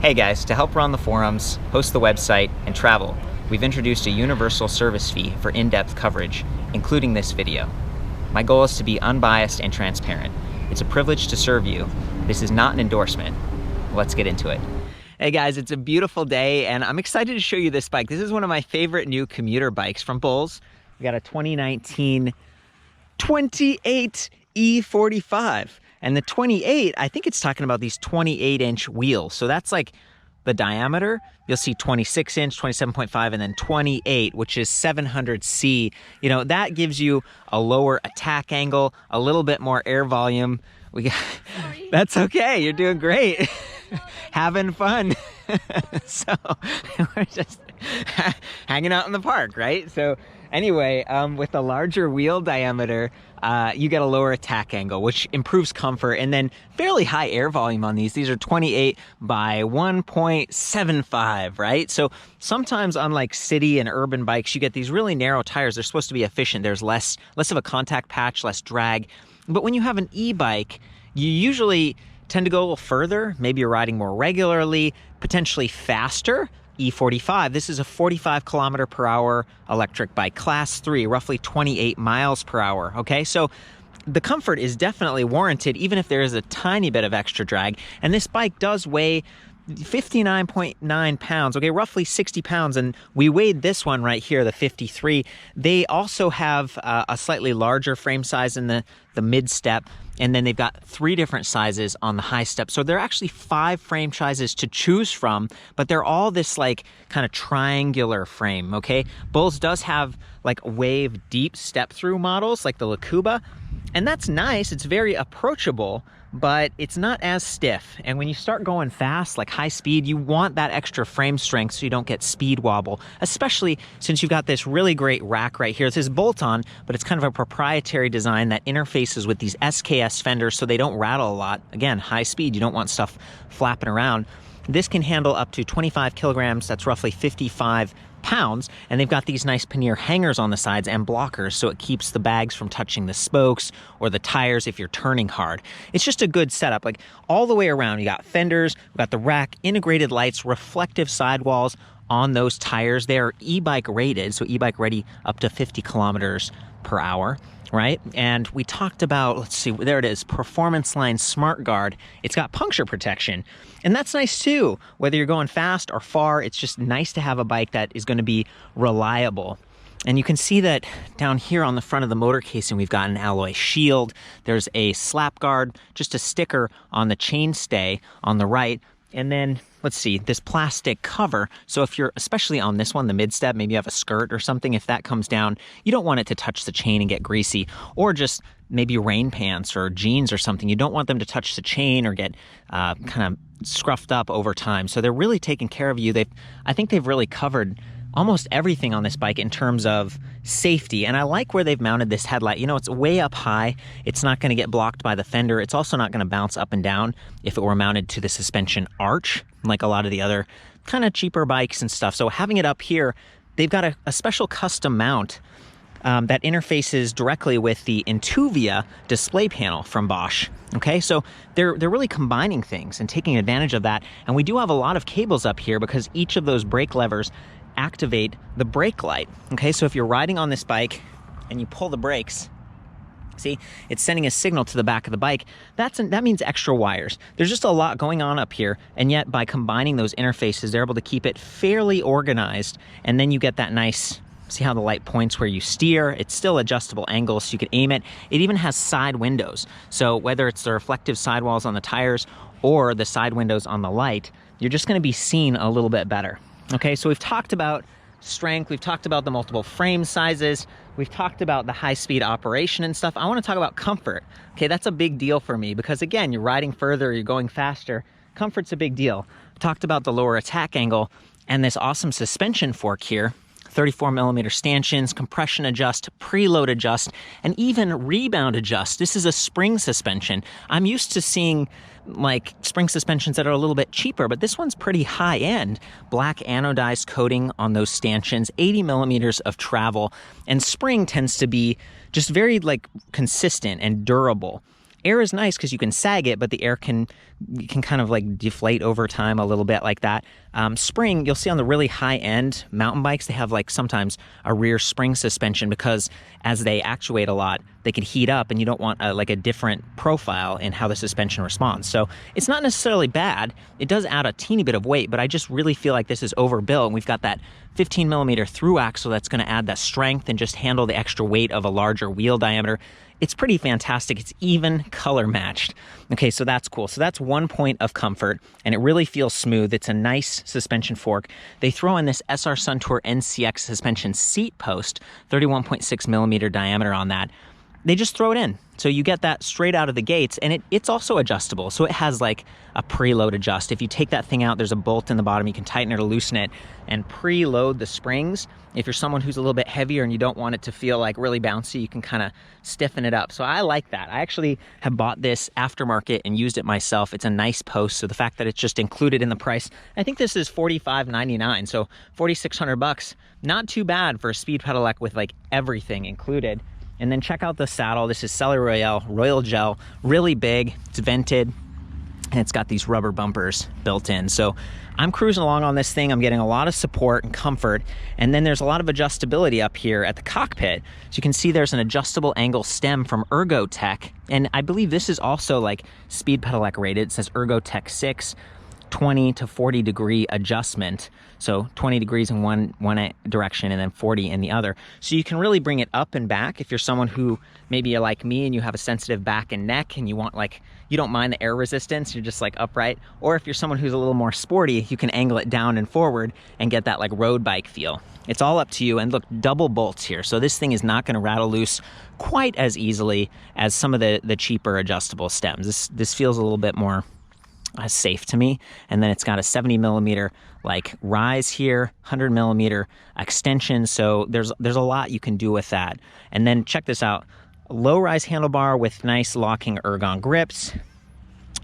Hey guys, to help run the forums, host the website, and travel, we've introduced a universal service fee for in-depth coverage, including this video. My goal is to be unbiased and transparent. It's a privilege to serve you. This is not an endorsement. Let's get into it. Hey guys, it's a beautiful day and I'm excited to show you this bike. This is one of my favorite new commuter bikes from BULLS. We got a 2019 28 E45. And the 28, I think it's talking about these 28-inch wheels. So that's like the diameter. You'll see 26-inch, 27.5, and then 28, which is 700C. You know, that gives you a lower attack angle, a little bit more air volume. Sorry. That's okay, you're doing great. Having fun. So we're just hanging out in the park, right? So anyway, with a larger wheel diameter, you get a lower attack angle, which improves comfort, and then fairly high air volume on these. These are 28 by 1.75, right? So sometimes on like city and urban bikes, you get these really narrow tires. They're supposed to be efficient. There's less of a contact patch, less drag. But when you have an e-bike, you usually tend to go a little further. Maybe you're riding more regularly, potentially faster. E45, this is a 45 kilometer per hour electric bike, class 3, roughly 28 miles per hour, okay? So the comfort is definitely warranted, even if there is a tiny bit of extra drag. And this bike does weigh 59.9 pounds, okay, roughly 60 pounds. And we weighed this one right here, the 53. They also have a slightly larger frame size in the mid step. And then they've got 3 different sizes on the high step. So there are actually 5 frame sizes to choose from, but they're all this like kind of triangular frame, okay? BULLS does have like wave deep step through models like the Lakuba, and that's nice. It's very approachable, but it's not as stiff. And when you start going fast, like high speed, you want that extra frame strength so you don't get speed wobble, especially since you've got this really great rack right here. This is bolt-on, but it's kind of a proprietary design that interfaces with these SKS fenders so they don't rattle a lot. Again, high speed, you don't want stuff flapping around. This can handle up to 25 kilograms, that's roughly 55 pounds, and they've got these nice pannier hangers on the sides and blockers so it keeps the bags from touching the spokes or the tires if you're turning hard. It's just a good setup, like all the way around. You got fenders, we've got the rack, integrated lights, reflective sidewalls on those tires. They're e-bike rated, so e-bike ready up to 50 kilometers per hour. Right? And we talked about, let's see, there it is, Performance Line Smart Guard. It's got puncture protection, and that's nice too. Whether you're going fast or far, it's just nice to have a bike that is going to be reliable. And you can see that down here on the front of the motor casing, we've got an alloy shield. There's a slap guard, just a sticker on the chainstay on the right. And then, let's see, this plastic cover. So if you're, especially on this one, the mid-step, maybe you have a skirt or something, if that comes down, you don't want it to touch the chain and get greasy. Or just maybe rain pants or jeans or something. You don't want them to touch the chain or get kind of scruffed up over time. So they're really taking care of you. I think they've really covered almost everything on this bike in terms of safety. And I like where they've mounted this headlight. You know, it's way up high. It's not going to get blocked by the fender. It's also not going to bounce up and down if it were mounted to the suspension arch, like a lot of the other kind of cheaper bikes and stuff. So having it up here, they've got a special custom mount that interfaces directly with the Intuvia display panel from Bosch. Okay, so they're really combining things and taking advantage of that. And we do have a lot of cables up here because each of those brake levers activate the brake light. Okay, so if you're riding on this bike and you pull the brakes, see, it's sending a signal to the back of the bike. That means extra wires. There's just a lot going on up here, and yet by combining those interfaces, they're able to keep it fairly organized, and then you get that nice, see how the light points where you steer. It's still adjustable angles, so you can aim it. It even has side windows. So whether it's the reflective sidewalls on the tires or the side windows on the light, you're just going to be seen a little bit better. Okay, so we've talked about strength, we've talked about the multiple frame sizes, we've talked about the high-speed operation and stuff. I want to talk about comfort. Okay, that's a big deal for me because, again, you're riding further, you're going faster. Comfort's a big deal. Talked about the lower attack angle and this awesome suspension fork here. 34mm stanchions, compression adjust, preload adjust, and even rebound adjust. This is a spring suspension. I'm used to seeing like spring suspensions that are a little bit cheaper, but this one's pretty high end. Black anodized coating on those stanchions, 80mm of travel, and spring tends to be just very like consistent and durable. Air is nice because you can sag it, but the air can kind of like deflate over time a little bit like that. Spring, you'll see on the really high-end mountain bikes, they have like sometimes a rear spring suspension because as they actuate a lot, they can heat up and you don't want like a different profile in how the suspension responds. So it's not necessarily bad. It does add a teeny bit of weight, but I just really feel like this is overbuilt. And we've got that 15 millimeter through axle that's going to add that strength and just handle the extra weight of a larger wheel diameter. It's pretty fantastic. It's even color matched. Okay, so that's cool. So that's one point of comfort, and it really feels smooth. It's a nice suspension fork. They throw in this SR Suntour NCX suspension seat post, 31.6 millimeter diameter on that. They just throw it in. So you get that straight out of the gates, and it's also adjustable. So it has like a preload adjust. If you take that thing out, there's a bolt in the bottom. You can tighten it or loosen it and preload the springs. If you're someone who's a little bit heavier and you don't want it to feel like really bouncy, you can kind of stiffen it up. So I like that. I actually have bought this aftermarket and used it myself. It's a nice post. So the fact that it's just included in the price, I think this is $45.99. So $4,600, not too bad for a speed pedelec with like everything included. And then check out the saddle. This is Celery Royal Gel, really big, it's vented, and it's got these rubber bumpers built in. So I'm cruising along on this thing. I'm getting a lot of support and comfort. And then there's a lot of adjustability up here at the cockpit. So you can see there's an adjustable angle stem from Ergotech. And I believe this is also like speed pedelec rated. It says Ergotech 6. 20 to 40 degree adjustment. So 20 degrees in one direction and then 40 in the other. So you can really bring it up and back if you're someone who maybe you're like me and you have a sensitive back and neck and you want like, you don't mind the air resistance, you're just like upright. Or if you're someone who's a little more sporty, you can angle it down and forward and get that like road bike feel. It's all up to you. And look, double bolts here. So this thing is not going to rattle loose quite as easily as some of the cheaper adjustable stems. This feels a little bit more safe to me. And then it's got a 70 millimeter like rise here, 100 millimeter extension. So there's a lot you can do with that. And then check this out, low rise handlebar with nice locking ergon grips.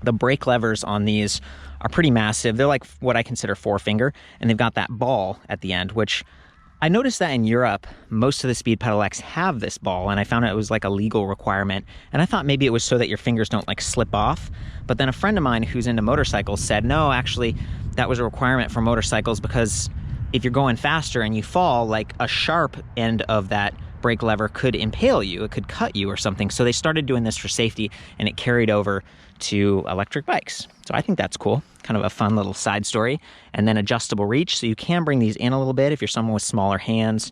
The brake levers on these are pretty massive. They're like what I consider 4-finger, and they've got that ball at the end, which I noticed that in Europe, most of the speed pedelecs have this ball, and I found out it was like a legal requirement. And I thought maybe it was so that your fingers don't like slip off. But then a friend of mine who's into motorcycles said, no, actually, that was a requirement for motorcycles because if you're going faster and you fall, like a sharp end of that brake lever could impale you, it could cut you or something. So they started doing this for safety, and it carried over to electric bikes. So I think that's cool, kind of a fun little side story. And then adjustable reach, so you can bring these in a little bit if you're someone with smaller hands.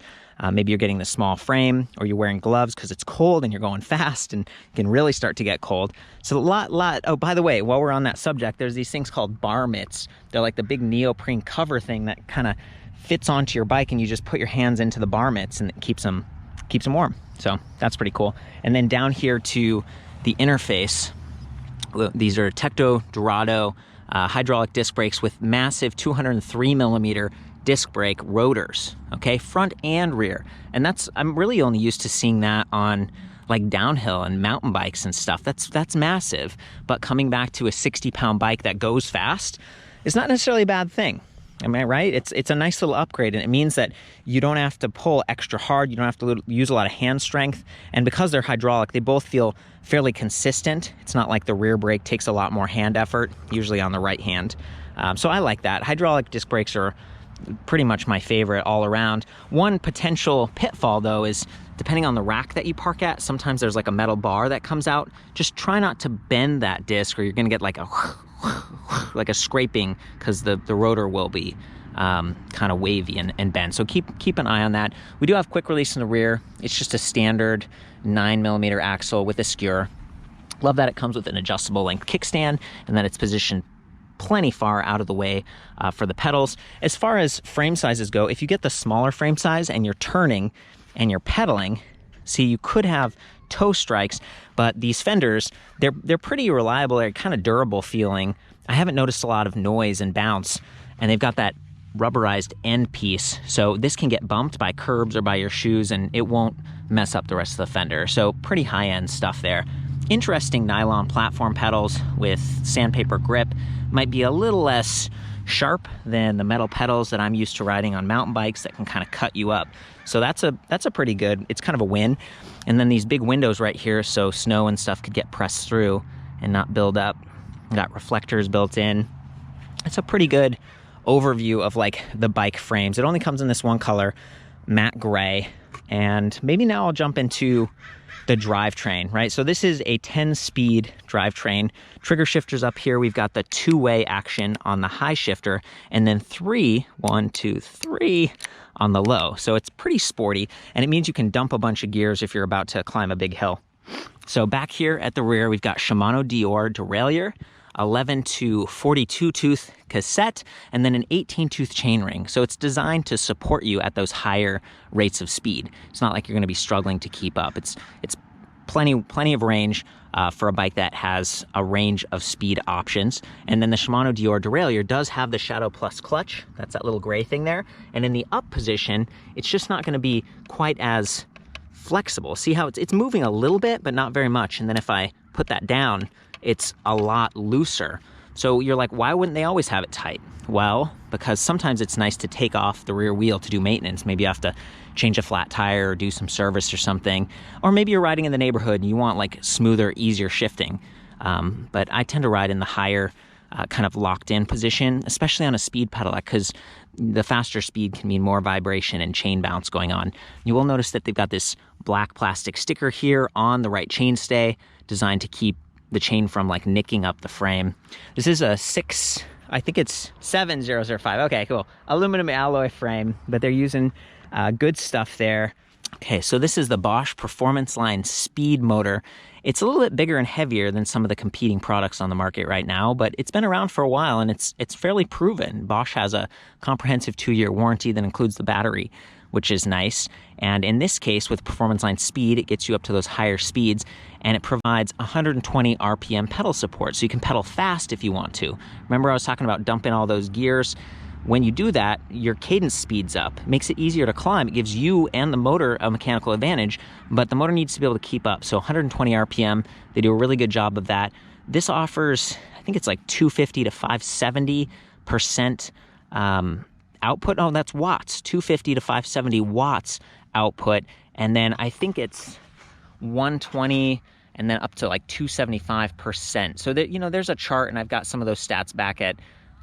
Maybe you're getting the small frame, or you're wearing gloves because it's cold and you're going fast and you can really start to get cold. So oh, by the way, while we're on that subject, there's these things called bar mitts. They're like the big neoprene cover thing that kind of fits onto your bike, and you just put your hands into the bar mitts and it keeps them warm. So that's pretty cool. And then down here to the interface, these are Tecto Dorado hydraulic disc brakes with massive 203 millimeter disc brake rotors, okay, front and rear. And I'm really only used to seeing that on like downhill and mountain bikes and stuff. That's massive. But coming back to a 60-pound bike that goes fast is not necessarily a bad thing. Am I right? It's a nice little upgrade, and it means that you don't have to pull extra hard. You don't have to use a lot of hand strength. And because they're hydraulic, they both feel fairly consistent. It's not like the rear brake takes a lot more hand effort, usually on the right hand. So I like that. Hydraulic disc brakes are pretty much my favorite all around. One potential pitfall, though, is depending on the rack that you park at, sometimes there's like a metal bar that comes out. Just try not to bend that disc, or you're going to get like a scraping, because the rotor will be kind of wavy and bent. So keep an eye on that. We do have quick release in the rear. It's just a standard 9 millimeter axle with a skewer. Love that it comes with an adjustable length kickstand, and that it's positioned plenty far out of the way for the pedals. As far as frame sizes go, if you get the smaller frame size and you're turning and you're pedaling, see, you could have toe strikes, but these fenders, they're pretty reliable. They're kind of durable feeling. I haven't noticed a lot of noise and bounce, and they've got that rubberized end piece, so this can get bumped by curbs or by your shoes and it won't mess up the rest of the fender. So pretty high-end stuff there. Interesting nylon platform pedals with sandpaper grip. Might be a little less sharp than the metal pedals that I'm used to riding on mountain bikes that can kind of cut you up. So that's a pretty good, it's kind of a win. And then these big windows right here so snow and stuff could get pressed through and not build up. Got reflectors built in. It's a pretty good overview of like the bike frames. It only comes in this one color, matte gray. And maybe now I'll jump into the drivetrain, right? So this is a 10-speed drivetrain. Trigger shifters up here. We've got the two-way action on the high shifter, and then 1, 2, 3 on the low. So it's pretty sporty, and it means you can dump a bunch of gears if you're about to climb a big hill. So back here at the rear, we've got Shimano Deore derailleur, 11 to 42 tooth cassette, and then an 18 tooth chainring. So it's designed to support you at those higher rates of speed. It's not like you're going to be struggling to keep up. It's plenty of range for a bike that has a range of speed options. And then the Shimano Deore derailleur does have the Shadow Plus clutch. That's that little gray thing there. And in the up position, it's just not going to be quite as flexible. See how it's moving a little bit, but not very much. And then if I put that down, it's a lot looser. So you're like, why wouldn't they always have it tight? Well, because sometimes it's nice to take off the rear wheel to do maintenance. Maybe you have to change a flat tire or do some service or something. Or maybe you're riding in the neighborhood and you want like smoother, easier shifting. But I tend to ride in the higher kind of locked in position, especially on a speed pedelec, because the faster speed can mean more vibration and chain bounce going on. You will notice that they've got this black plastic sticker here on the right chainstay designed to keep the chain from like nicking up the frame. This is a 7005. Okay, cool. Aluminum alloy frame, but they're using good stuff there. Okay, so this is the Bosch Performance Line Speed motor. It's a little bit bigger and heavier than some of the competing products on the market right now, but it's been around for a while and it's fairly proven. Bosch has a comprehensive 2-year warranty that includes the battery, which is nice. And in this case, with Performance Line Speed, it gets you up to those higher speeds, and it provides 120 RPM pedal support, so you can pedal fast if you want to. Remember I was talking about dumping all those gears? When you do that, your cadence speeds up. It makes it easier to climb. It gives you and the motor a mechanical advantage, but the motor needs to be able to keep up. So 120 RPM, they do a really good job of that. This offers, I think it's like 250 to 570% output. Oh, that's watts. 250 to 570 watts output. And then I think it's 120 and then up to like 275%. So that, you know, there's a chart, and I've got some of those stats back at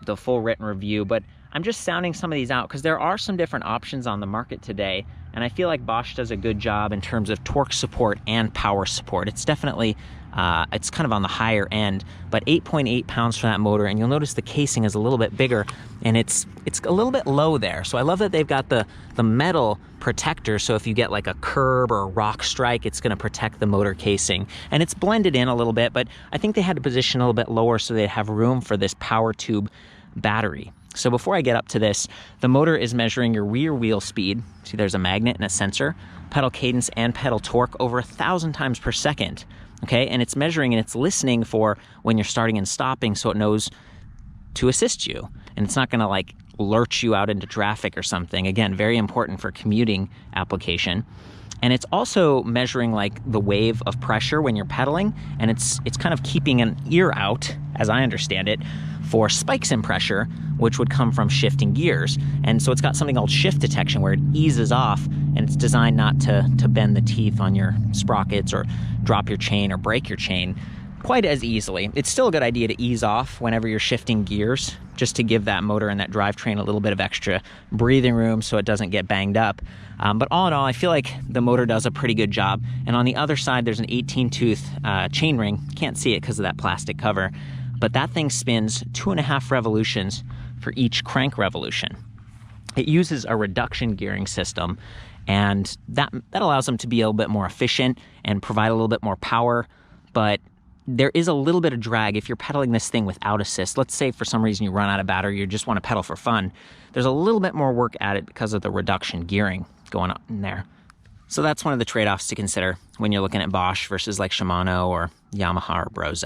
the full written review, but I'm just sounding some of these out because there are some different options on the market today, and I feel like Bosch does a good job in terms of torque support and power support. It's definitely, it's kind of on the higher end, but 8.8 pounds for that motor, and you'll notice the casing is a little bit bigger, and it's a little bit low there. So I love that they've got the metal protector, so if you get like a curb or a rock strike, it's going to protect the motor casing. And it's blended in a little bit, but I think they had to position a little bit lower so they'd have room for this power tube battery. So before I get up to this, the motor is measuring your rear wheel speed. See, there's a magnet and a sensor, pedal cadence and pedal torque over 1,000 times per second. Okay, and it's measuring and it's listening for when you're starting and stopping, so it knows to assist you. And it's not gonna like lurch you out into traffic or something. Again, very important for commuting application. And it's also measuring like the wave of pressure when you're pedaling, and it's kind of keeping an ear out, as I understand it, for spikes in pressure, which would come from shifting gears. And so it's got something called shift detection where it eases off, and it's designed not to bend the teeth on your sprockets or drop your chain or break your chain quite as easily. It's still a good idea to ease off whenever you're shifting gears, just to give that motor and that drivetrain a little bit of extra breathing room so it doesn't get banged up. But all in all, I feel like the motor does a pretty good job. And on the other side, there's an 18-tooth chain ring. Can't see it because of that plastic cover, but that thing spins 2.5 revolutions for each crank revolution. It uses a reduction gearing system, and that allows them to be a little bit more efficient and provide a little bit more power, but there is a little bit of drag if you're pedaling this thing without assist. Let's say for some reason you run out of battery, you just want to pedal for fun. There's a little bit more work at it because of the reduction gearing going on in there. So that's one of the trade-offs to consider when you're looking at Bosch versus like Shimano or Yamaha or Brose.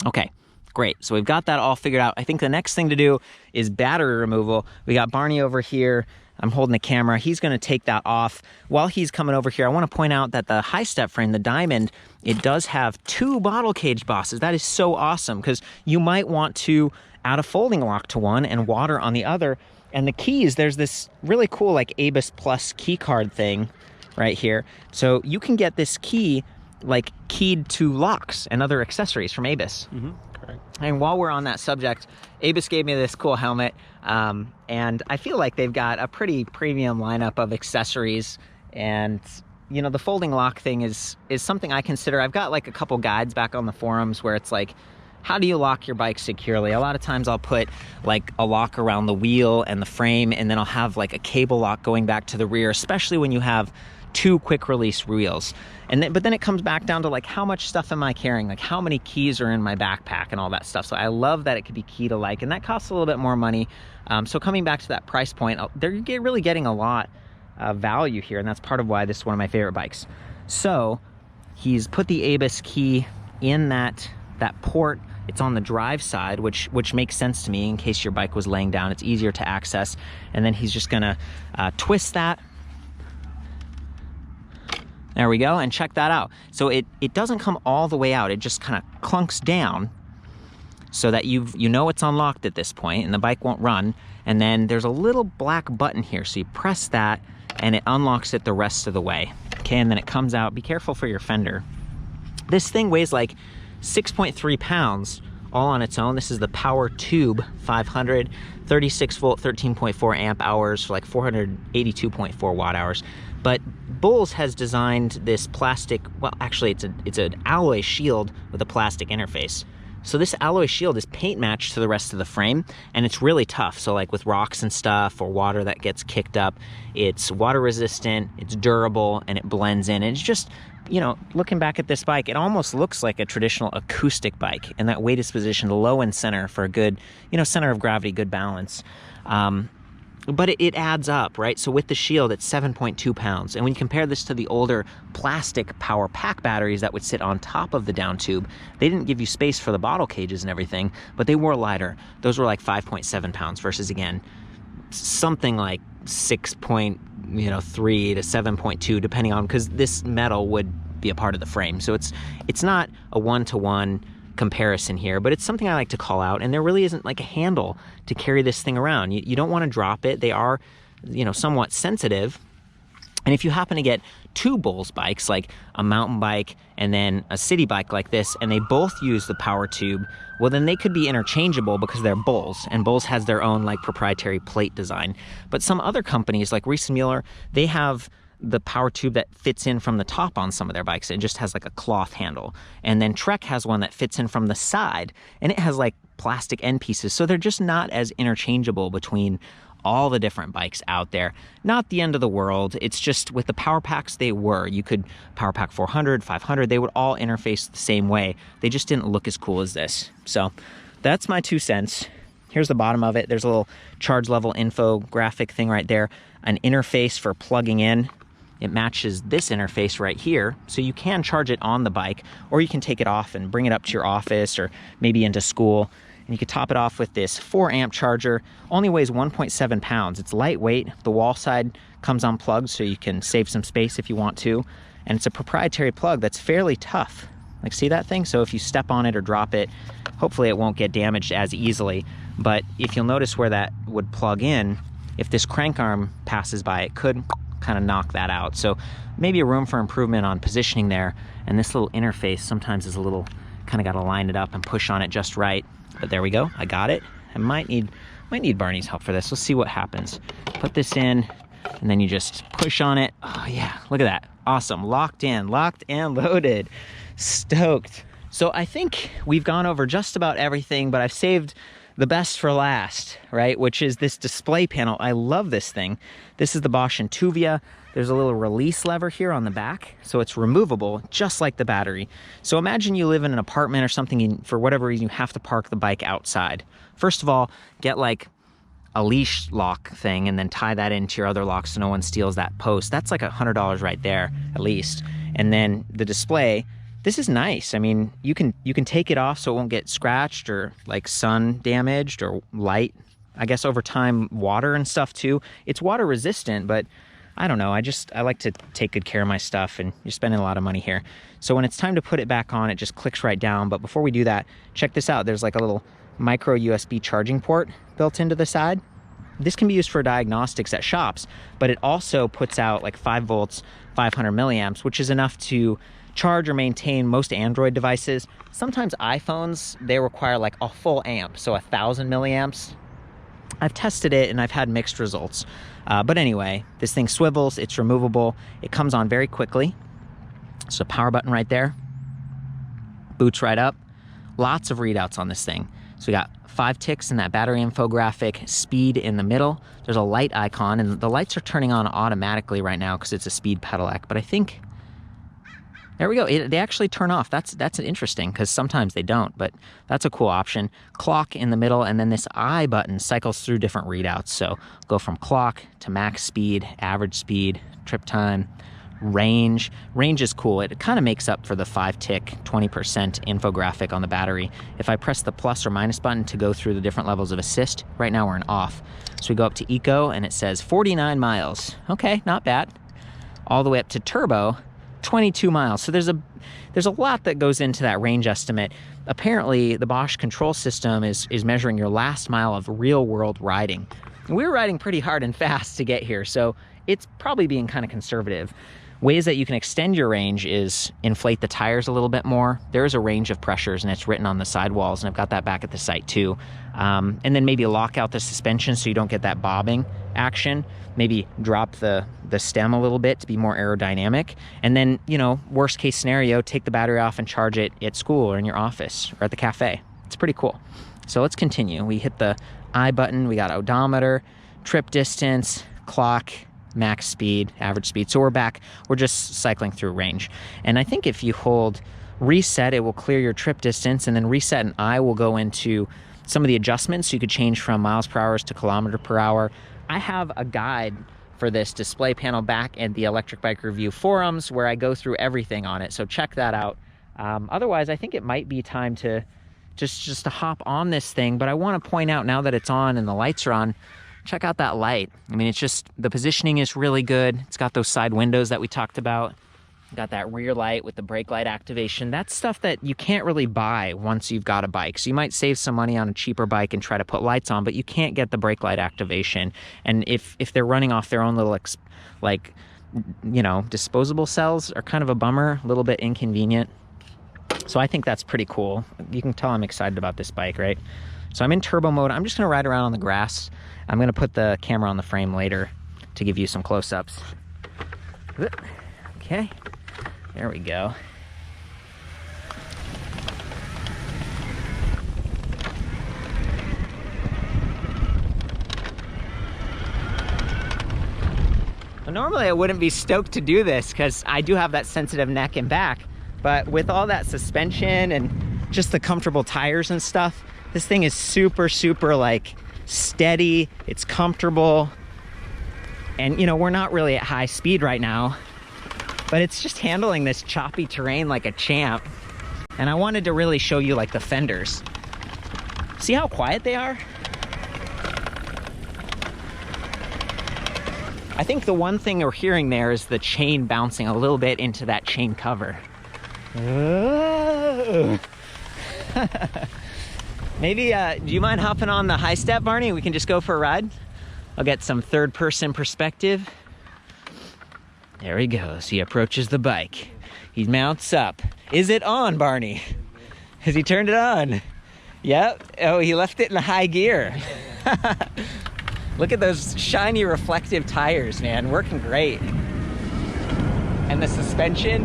Okay, great. So we've got that all figured out. I think the next thing to do is battery removal. We got Barney over here. I'm holding the camera. He's going to take that off. While he's coming over here, I want to point out that the high step frame, the Diamond, it does have 2 bottle cage bosses. That is so awesome because you might want to add a folding lock to one and water on the other. And the keys, there's this really cool like ABUS Plus key card thing right here. So you can get this key like keyed to locks and other accessories from Abus. Correct. And while we're on that subject, Abus gave me this cool helmet, and I feel like they've got a pretty premium lineup of accessories. And you know, the folding lock thing is something I consider. I've got like a couple guides back on the forums where it's like, how do you lock your bike securely? A lot of times I'll put like a lock around the wheel and the frame, and then I'll have like a cable lock going back to the rear, especially when you have two quick release wheels. But then it comes back down to like, how much stuff am I carrying? Like how many keys are in my backpack and all that stuff. So I love that it could be key to like, and that costs a little bit more money. So coming back to that price point, they're really getting a lot of value here, and that's part of why this is one of my favorite bikes. So he's put the Abus key in that port. It's on the drive side, which makes sense to me in case your bike was laying down. It's easier to access. And then he's just gonna twist that. There we go, and check that out. So it doesn't come all the way out. It just kind of clunks down so that you know it's unlocked at this point and the bike won't run. And then there's a little black button here. So you press that and it unlocks it the rest of the way. Okay, and then it comes out. Be careful for your fender. This thing weighs like 6.3 pounds all on its own. This is the Power Tube 500, 36 volt, 13.4 amp hours for like 482.4 watt hours. But Bulls has designed this plastic, well, actually it's an alloy shield with a plastic interface. So this alloy shield is paint matched to the rest of the frame, and it's really tough. So like with rocks and stuff or water that gets kicked up, it's water resistant, it's durable, and it blends in. And it's just, you know, looking back at this bike, it almost looks like a traditional acoustic bike, and that weight is positioned low and center for a good, you know, center of gravity, good balance. But it adds up, right? So with the shield, it's 7.2 pounds. And when you compare this to the older plastic power pack batteries that would sit on top of the down tube, they didn't give you space for the bottle cages and everything, but they were lighter. Those were like 5.7 pounds versus, again, something like 6.3 to 7.2, depending on, because this metal would be a part of the frame. So it's not a one-to-one comparison here, but it's something I like to call out. And there really isn't like a handle to carry this thing around. You don't want to drop it. They are, you know, somewhat sensitive. And if you happen to get two Bulls bikes, like a mountain bike and then a city bike like this, and they both use the power tube, well, then they could be interchangeable because they're Bulls, and Bulls has their own like proprietary plate design. But some other companies like Reese Mueller, they have the power tube that fits in from the top on some of their bikes. It just has like a cloth handle. And then Trek has one that fits in from the side, and it has like plastic end pieces. So they're just not as interchangeable between all the different bikes out there. Not the end of the world. It's just with the power packs, they were. You could power pack 400, 500, they would all interface the same way. They just didn't look as cool as this. So that's my 2 cents. Here's the bottom of it. There's a little charge level infographic thing right there. An interface for plugging in. It matches this interface right here, so you can charge it on the bike, or you can take it off and bring it up to your office or maybe into school. And you could top it off with this 4 amp charger. Only weighs 1.7 pounds. It's lightweight. The wall side comes unplugged, so you can save some space if you want to. And it's a proprietary plug that's fairly tough. Like, see that thing? So if you step on it or drop it, hopefully it won't get damaged as easily. But if you'll notice where that would plug in, if this crank arm passes by, it could kind of knock that out. So maybe a room for improvement on positioning there. And this little interface sometimes is a little, kind of got to line it up and push on it just right. But there we go, I got it. I might need Barney's help for this. Let's see what happens. Put this in, and then you just push on it. Oh yeah, look at that. Awesome, locked in, locked and loaded. Stoked. So I think we've gone over just about everything, but I've saved the best for last, right? Which is this display panel. I love this thing. This is the Bosch Intuvia. There's a little release lever here on the back, so it's removable, just like the battery. So imagine you live in an apartment or something, and for whatever reason, you have to park the bike outside. First of all, get like a leash lock thing and then tie that into your other lock so no one steals that post. That's like $100 right there, at least. And then the display, this is nice. I mean, you can take it off so it won't get scratched or like sun damaged or light. I guess over time, water and stuff too. It's water resistant, but I don't know. I like to take good care of my stuff, and you're spending a lot of money here. So when it's time to put it back on, it just clicks right down. But before we do that, check this out. There's like a little micro USB charging port built into the side. This can be used for diagnostics at shops, but it also puts out like 5 volts, 500 milliamps, which is enough to charge or maintain most Android devices. Sometimes iPhones, they require like a full amp, so 1,000 milliamps. I've tested it and I've had mixed results. But anyway, this thing swivels, it's removable, it comes on very quickly. So power button right there, boots right up. Lots of readouts on this thing. So we got 5 ticks in that battery infographic, speed in the middle. There's a light icon, and the lights are turning on automatically right now because it's a speed pedelec. But I think, there we go. They actually turn off. That's interesting because sometimes they don't, but that's a cool option. Clock in the middle, and then this I button cycles through different readouts. So go from clock to max speed, average speed, trip time, range. Range is cool. It kind of makes up for the 5-tick, 20% infographic on the battery. If I press the plus or minus button to go through the different levels of assist, right now we're in off. So we go up to eco and it says 49 miles. Okay, not bad. All the way up to turbo, 22 miles. So there's a lot that goes into that range estimate. Apparently, the Bosch control system is measuring your last mile of real world riding. We were riding pretty hard and fast to get here, so it's probably being kind of conservative. Ways that you can extend your range is inflate the tires a little bit more. There's a range of pressures and it's written on the sidewalls, and I've got that back at the site too. And then maybe lock out the suspension so you don't get that bobbing action. Maybe drop the stem a little bit to be more aerodynamic. And then, you know, worst case scenario, take the battery off and charge it at school or in your office or at the cafe. It's pretty cool. So let's continue. We hit the I button, we got odometer, trip distance, clock, max speed, average speed. So we're back, we're just cycling through range. And I think if you hold reset, it will clear your trip distance, and then reset and I will go into some of the adjustments. So you could change from miles per hour to kilometer per hour. I have a guide for this display panel back at the Electric Bike Review forums where I go through everything on it. So check that out. Otherwise, I think it might be time to just to hop on this thing. But I want to point out, now that it's on and the lights are on, check out that light. I mean, it's just, the positioning is really good. It's got those side windows that we talked about. Got that rear light with the brake light activation. That's stuff that you can't really buy once you've got a bike. So you might save some money on a cheaper bike and try to put lights on, but you can't get the brake light activation. And if they're running off their own little, like, you know, disposable cells, are kind of a bummer, a little bit inconvenient. So I think that's pretty cool. You can tell I'm excited about this bike, right? So I'm in turbo mode. I'm just gonna ride around on the grass. I'm gonna put the camera on the frame later to give you some close-ups. Okay, there we go. Well, normally I wouldn't be stoked to do this because I do have that sensitive neck and back, but with all that suspension and just the comfortable tires and stuff, this thing is super, super like steady, it's comfortable. And you know, we're not really at high speed right now, but it's just handling this choppy terrain like a champ. And I wanted to really show you like the fenders. See how quiet they are? I think the one thing we're hearing there is the chain bouncing a little bit into that chain cover. Maybe, do you mind hopping on the high step, Barney? We can just go for a ride. I'll get some third-person perspective. There he goes. He approaches the bike. He mounts up. Is it on, Barney? Has he turned it on? Yep. Oh, he left it in high gear. Look at those shiny reflective tires, man. Working great. And the suspension.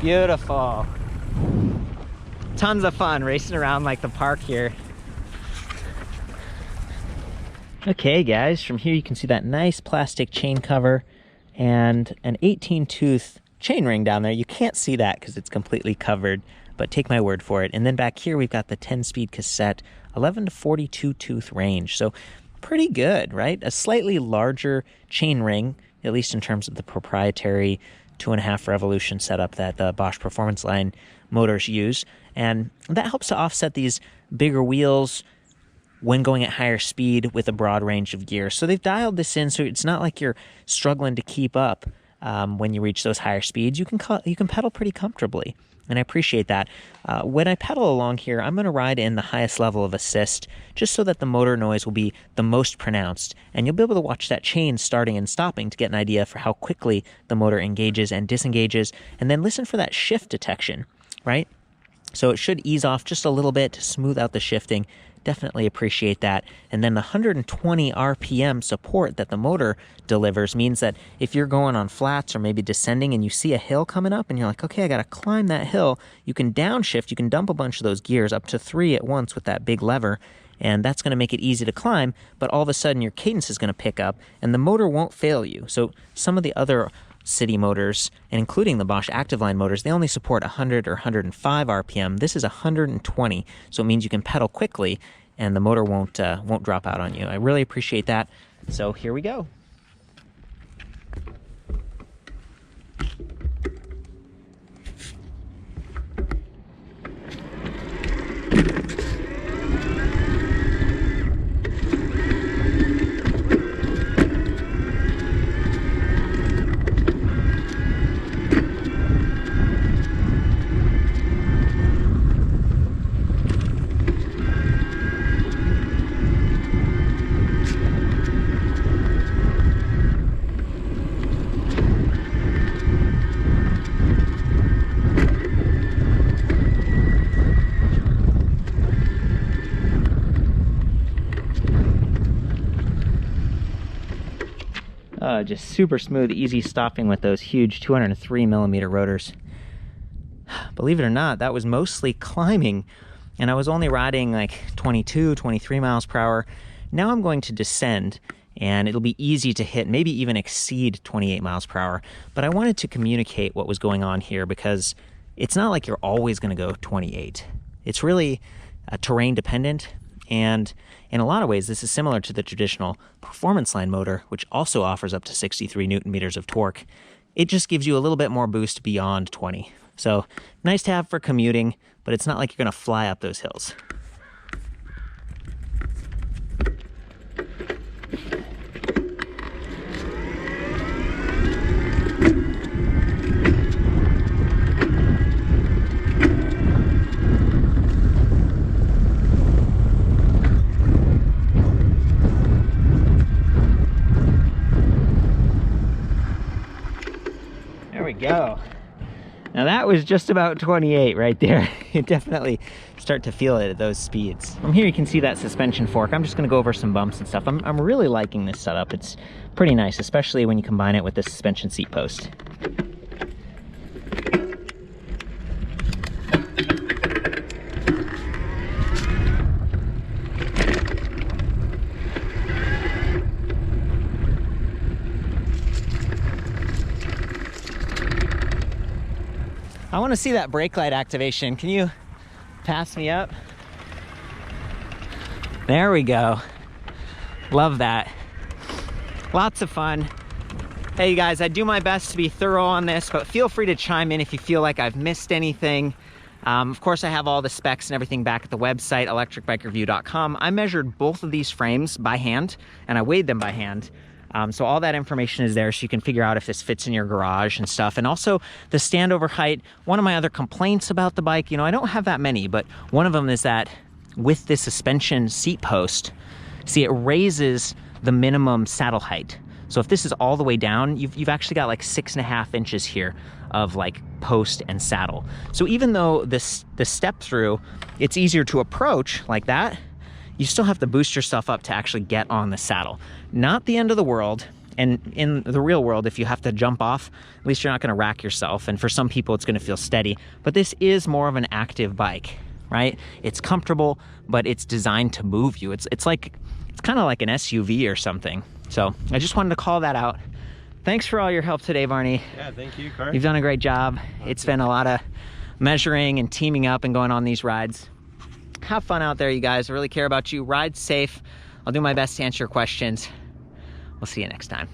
Beautiful. Tons of fun racing around like the park here. Okay guys, from here you can see that nice plastic chain cover and an 18-tooth chain ring down there. You can't see that because it's completely covered, but take my word for it. And then back here we've got the 10-speed cassette, 11 to 42 tooth range. So pretty good, right? A slightly larger chain ring, at least in terms of the proprietary 2.5 revolution setup that the Bosch Performance Line motors use. And that helps to offset these bigger wheels when going at higher speed with a broad range of gear. So they've dialed this in so it's not like you're struggling to keep up when you reach those higher speeds. You can pedal pretty comfortably. and I appreciate that. When I pedal along here, I'm going to ride in the highest level of assist, just so that the motor noise will be the most pronounced, and you'll be able to watch that chain starting and stopping to get an idea for how quickly the motor engages and disengages, and then listen for that shift detection, right? So it should ease off just a little bit to smooth out the shifting. Definitely appreciate that. And then the 120 RPM support that the motor delivers means that if you're going on flats or maybe descending and you see a hill coming up and you're like, okay, I got to climb that hill, you can downshift, you can dump a bunch of those gears up to 3 at once with that big lever, and that's going to make it easy to climb, but all of a sudden your cadence is going to pick up and the motor won't fail you. So some of the other city motors, and including the Bosch Activeline motors, they only support 100 or 105 RPM. This is 120, so it means you can pedal quickly and the motor won't drop out on you. I really appreciate that. So here we go. Just super smooth, easy stopping with those huge 203 millimeter rotors. Believe it or not, that was mostly climbing, and I was only riding like 22, 23 miles per hour. Now I'm going to descend, and it'll be easy to hit, maybe even exceed 28 miles per hour. But I wanted to communicate what was going on here, because it's not like you're always going to go 28. It's really terrain dependent. And in a lot of ways, this is similar to the traditional performance line motor, which also offers up to 63 Newton meters of torque. It just gives you a little bit more boost beyond 20. So nice to have for commuting, but it's not like you're going to fly up those hills. Go. Now that was just about 28 right there. You definitely start to feel it at those speeds. From here you can see that suspension fork. I'm just going to go over some bumps and stuff. I'm really liking this setup. It's pretty nice, especially when you combine it with the suspension seat post. I want to see that brake light activation. Can you pass me up? There we go. Love that. Lots of fun. Hey, you guys, I do my best to be thorough on this, but feel free to chime in if you feel like I've missed anything. Of course, I have all the specs and everything back at the website, ElectricBikeReview.com. I measured both of these frames by hand, and I weighed them by hand. So all that information is there, so you can figure out if this fits in your garage and stuff. And also the standover height. One of my other complaints about the bike, you know, I don't have that many, but one of them is that with this suspension seat post, see, it raises the minimum saddle height. So if this is all the way down, you've actually got like 6.5 inches here of like post and saddle. So even though the step through, it's easier to approach like that, you still have to boost yourself up to actually get on the saddle. Not the end of the world. And in the real world, if you have to jump off, at least you're not going to rack yourself. And for some people, it's going to feel steady. But this is more of an active bike, right? It's comfortable, but it's designed to move you. It's kind of like an SUV or something. So I just wanted to call that out. Thanks for all your help today, Barney. Yeah, thank you, Carl. You've done a great job. It's been a lot of measuring and teaming up and going on these rides. Have fun out there, you guys. I really care about you. Ride safe. I'll do my best to answer your questions. We'll see you next time.